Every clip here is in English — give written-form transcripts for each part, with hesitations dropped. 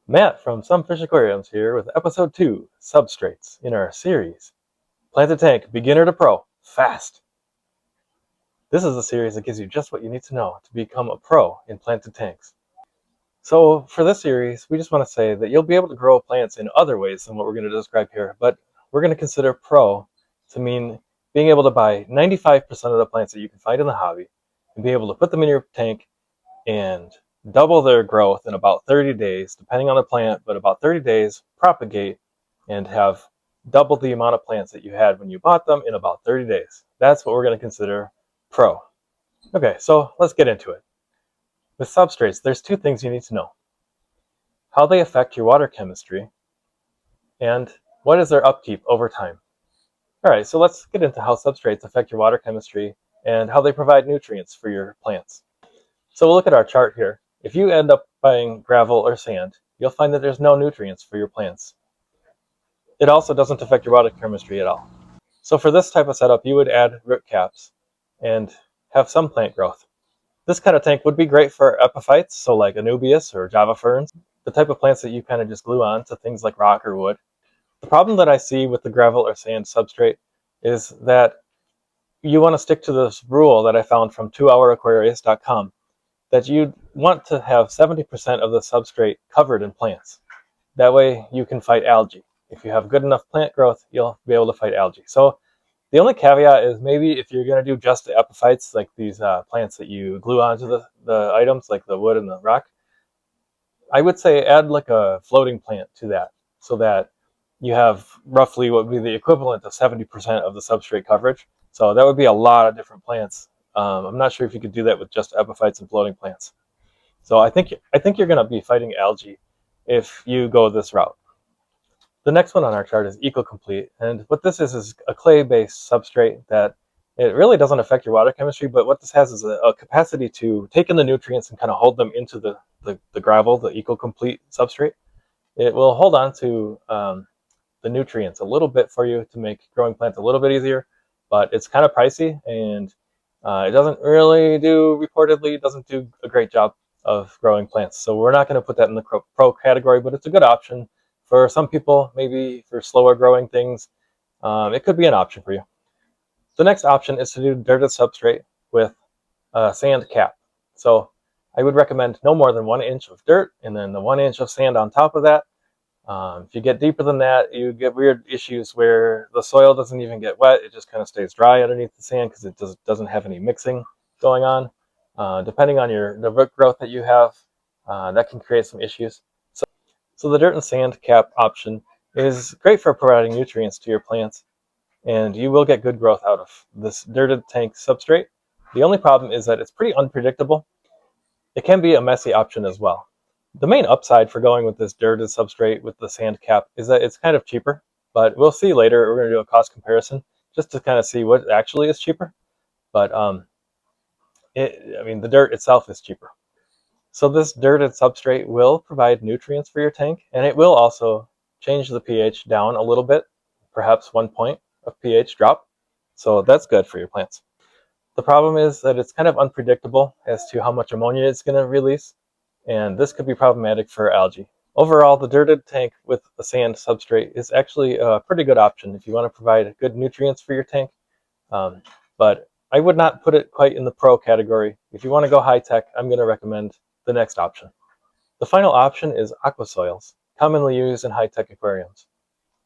Matt from Some Fish Aquariums here with episode 2, Substrates, in our series, Plant a Tank, Beginner to Pro, Fast. This is a series that gives you just what you need to know to become a pro in planted tanks. So for this series, we just want to say that you'll be able to grow plants in other ways than what we're going to describe here, but we're going to consider pro to mean being able to buy 95% of the plants that you can find in the hobby and be able to put them in your tank and double their growth in about 30 days, depending on the plant, but about 30 days, propagate, and have double the amount of plants that you had when you bought them in about 30 days. That's what we're going to consider pro. Okay, so let's get into it. With substrates, there's two things you need to know: how they affect your water chemistry, and what is their upkeep over time. All right, so let's get into how substrates affect your water chemistry and how they provide nutrients for your plants. So we'll look at our chart here. If you end up buying gravel or sand, you'll find that there's no nutrients for your plants. It also doesn't affect your water chemistry at all. So for this type of setup, you would add root caps and have some plant growth. This kind of tank would be great for epiphytes, so like Anubias or Java ferns, the type of plants that you kind of just glue on to things like rock or wood. The problem that I see with the gravel or sand substrate is that you want to stick to this rule that I found from 2houraquarius.com, that you'd want to have 70% of the substrate covered in plants. That way you can fight algae. If you have good enough plant growth, you'll be able to fight algae. So the only caveat is maybe if you're going to do just the epiphytes, like these plants that you glue onto the items, like the wood and the rock, I would say add like a floating plant to that, so that you have roughly what would be the equivalent of 70% of the substrate coverage. So that would be a lot of different plants. I'm not sure if you could do that with just epiphytes and floating plants. So I think you're going to be fighting algae if you go this route. The next one on our chart is EcoComplete, and what this is a clay-based substrate that it really doesn't affect your water chemistry, but what this has is a capacity to take in the nutrients and kind of hold them into the gravel, the EcoComplete substrate. It will hold on to the nutrients a little bit for you to make growing plants a little bit easier, but it's kind of pricey, and it doesn't really reportedly doesn't do a great job of growing plants. So we're not going to put that in the pro category, but it's a good option for some people, maybe for slower growing things. It could be an option for you. The next option is to do dirted substrate with a sand cap. So I would recommend no more than 1 inch of dirt and then the 1 inch of sand on top of that. If you get deeper than that, you get weird issues where the soil doesn't even get wet. It just kind of stays dry underneath the sand because it doesn't have any mixing going on. Depending on the root growth that you have, that can create some issues. So the dirt and sand cap option is great for providing nutrients to your plants, and you will get good growth out of this dirted tank substrate. The only problem is that it's pretty unpredictable. It can be a messy option as well. The main upside for going with this dirted substrate with the sand cap is that it's kind of cheaper, but we'll see later. We're going to do a cost comparison just to kind of see what actually is cheaper. But the dirt itself is cheaper. So this dirted substrate will provide nutrients for your tank, and it will also change the pH down a little bit, perhaps 1 point of pH drop. So that's good for your plants. The problem is that it's kind of unpredictable as to how much ammonia it's going to release, and this could be problematic for algae. Overall, the dirted tank with a sand substrate is actually a pretty good option if you want to provide good nutrients for your tank, but I would not put it quite in the pro category. If you want to go high tech, I'm going to recommend the next option. The final option is Aquasoils, commonly used in high tech aquariums.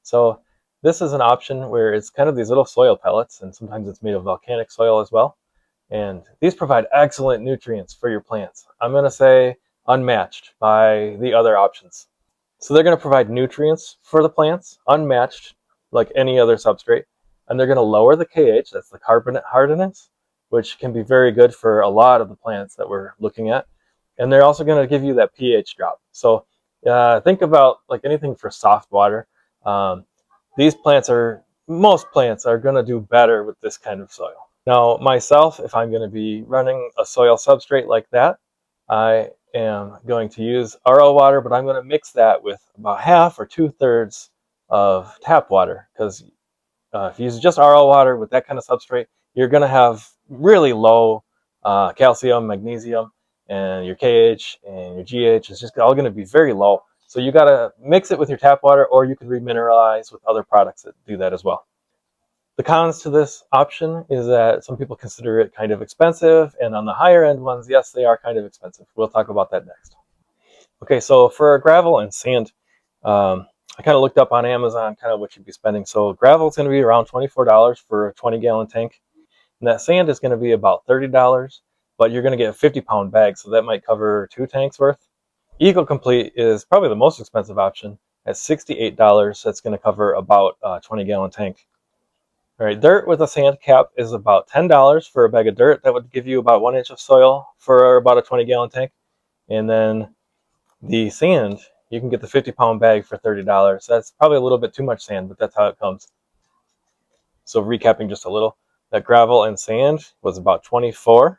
So this is an option where it's kind of these little soil pellets, and sometimes it's made of volcanic soil as well. And these provide excellent nutrients for your plants. I'm going to say unmatched by the other options. So they're going to provide nutrients for the plants, unmatched like any other substrate. And they're going to lower the KH, that's the carbonate hardness, which can be very good for a lot of the plants that we're looking at. And they're also going to give you that pH drop. So think about like anything for soft water. Most plants are going to do better with this kind of soil. Now, myself, if I'm going to be running a soil substrate like that, I am going to use RO water, but I'm going to mix that with about half or 2/3 of tap water, because if you use just RO water with that kind of substrate, you're going to have really low calcium, magnesium, and your KH and your GH is just all going to be very low. So you got to mix it with your tap water, or you could remineralize with other products that do that as well. The cons to this option is that some people consider it kind of expensive, and on the higher end ones, yes, they are kind of expensive. We'll talk about that next. Okay, so for gravel and sand, I kind of looked up on Amazon kind of what you'd be spending. So gravel is going to be around $24 for a 20-gallon tank, and that sand is going to be about $30, but you're going to get a 50-pound bag, so that might cover 2 tanks worth. Eco Complete is probably the most expensive option at $68. That's going to cover about a 20-gallon tank. All right, dirt with a sand cap is about $10 for a bag of dirt. That would give you about 1 inch of soil for about a 20-gallon tank. And then the sand, you can get the 50-pound bag for $30. That's probably a little bit too much sand, but that's how it comes. So recapping just a little, that gravel and sand was about $24.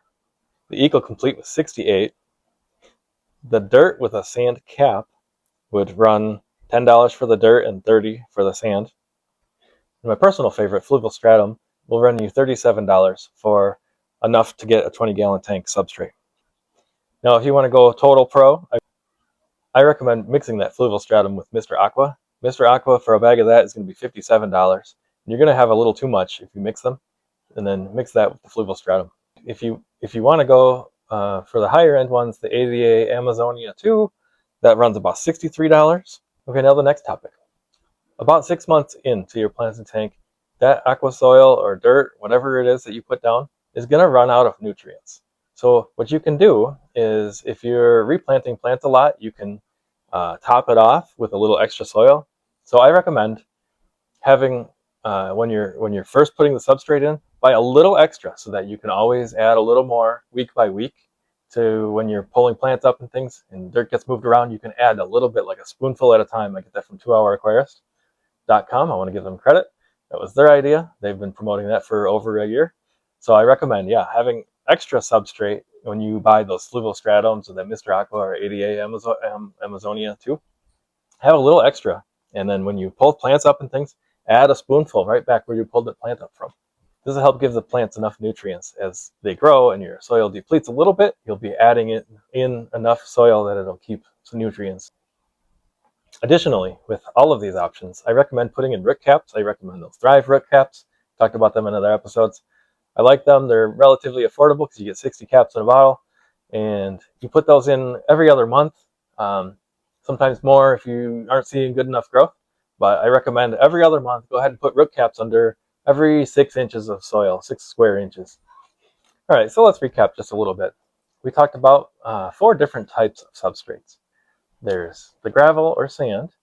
The Eco Complete was $68. The dirt with a sand cap would run $10 for the dirt and $30 for the sand. And my personal favorite, Fluval Stratum, will run you $37 for enough to get a 20-gallon tank substrate. Now, if you want to go total pro, I recommend mixing that Fluval Stratum with Mr. Aqua. Mr. Aqua, for a bag of that, is going to be $57. And you're going to have a little too much if you mix them, and then mix that with the Fluval Stratum. If you want to go for the higher end ones, the ADA Amazonia 2, that runs about $63. Okay, now the next topic. About 6 months into your planted tank, that Aquasoil or dirt, whatever it is that you put down, is going to run out of nutrients. So what you can do is, if you're replanting plants a lot, you can top it off with a little extra soil. So I recommend having, when you're first putting the substrate in, buy a little extra so that you can always add a little more week by week. To when you're pulling plants up and things and dirt gets moved around, you can add a little bit, like a spoonful at a time. I get that from 2HourAquarist.com. I want to give them credit. That was their idea. They've been promoting that for over a year. So I recommend, having extra substrate when you buy those Fluval Stratums or the Mr. Aqua or ADA Amazonia too. Have a little extra. And then when you pull plants up and things, add a spoonful right back where you pulled the plant up from. This will help give the plants enough nutrients as they grow and your soil depletes a little bit. You'll be adding it in enough soil that it'll keep some nutrients. Additionally, with all of these options, I recommend putting in root caps. I recommend those Thrive root caps. Talked about them in other episodes. I like them. They're relatively affordable because you get 60 caps in a bottle, and you put those in every other month, sometimes more if you aren't seeing good enough growth. But I recommend every other month, go ahead and put root caps under every 6 inches of soil, 6 square inches. All right, so let's recap just a little bit. We talked about 4 different types of substrates. There's the gravel or sand,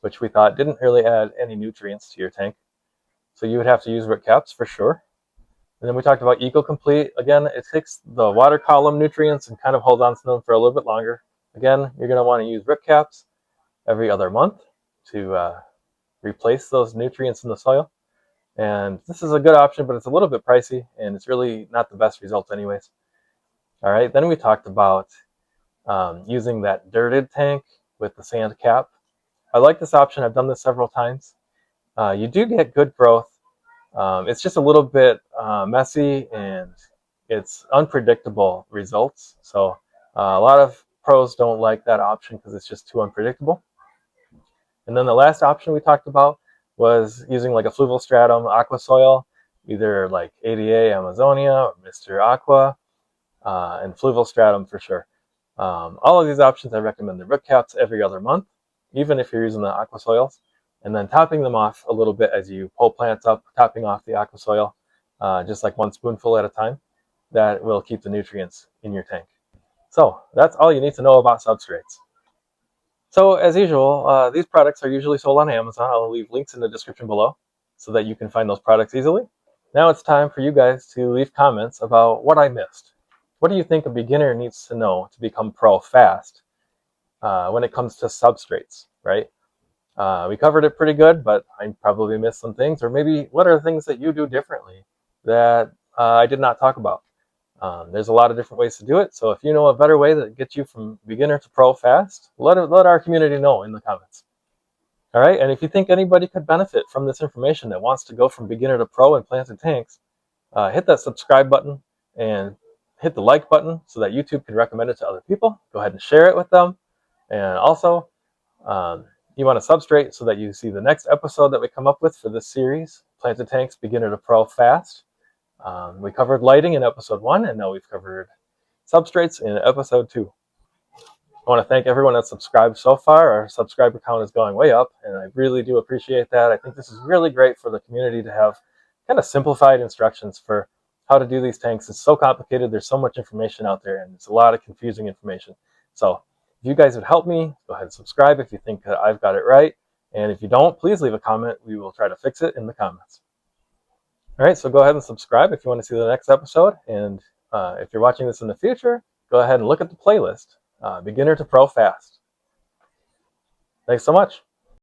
which we thought didn't really add any nutrients to your tank. So you would have to use root caps for sure. And then we talked about Eco Complete. Again, it takes the water column nutrients and kind of holds on to them for a little bit longer. Again, you're going to want to use root caps every other month to replace those nutrients in the soil. And this is a good option, but it's a little bit pricey, and it's really not the best result anyways. All right, then we talked about using that dirted tank with the sand cap. I like this option. I've done this several times. You do get good growth. It's just a little bit messy, and it's unpredictable results. So a lot of pros don't like that option because it's just too unpredictable. And then the last option we talked about was using like a Fluval Stratum Aquasoil, either like ADA Amazonia or Mr. Aqua, and Fluval Stratum for sure. All of these options, I recommend the root caps every other month, even if you're using the Aquasoils, and then topping them off a little bit as you pull plants up, topping off the Aquasoil, just like 1 spoonful at a time. That will keep the nutrients in your tank. So that's all you need to know about substrates. So as usual, these products are usually sold on Amazon. I'll leave links in the description below so that you can find those products easily. Now it's time for you guys to leave comments about what I missed. What do you think a beginner needs to know to become pro fast when it comes to substrates, right? We covered it pretty good, but I probably missed some things. Or maybe what are the things that you do differently that I did not talk about? There's a lot of different ways to do it. So if you know a better way that gets you from beginner to pro fast, let our community know in the comments. All right, and if you think anybody could benefit from this information that wants to go from beginner to pro in planted tanks, hit that subscribe button and hit the like button so that YouTube can recommend it to other people. Go ahead and share it with them. And also, You want a substrate so that you see the next episode that we come up with for this series, Planted Tanks Beginner to Pro Fast. We covered lighting in episode 1, and now we've covered substrates in episode 2. I want to thank everyone that's subscribed so far. Our subscriber count is going way up, and I really do appreciate that. I think this is really great for the community to have kind of simplified instructions for how to do these tanks. It's so complicated. There's so much information out there, and it's a lot of confusing information. So if you guys would help me, go ahead and subscribe if you think that I've got it right. And if you don't, please leave a comment. We will try to fix it in the comments. All right, so go ahead and subscribe if you want to see the next episode. And if you're watching this in the future, go ahead and look at the playlist, Beginner to Pro Fast. Thanks so much.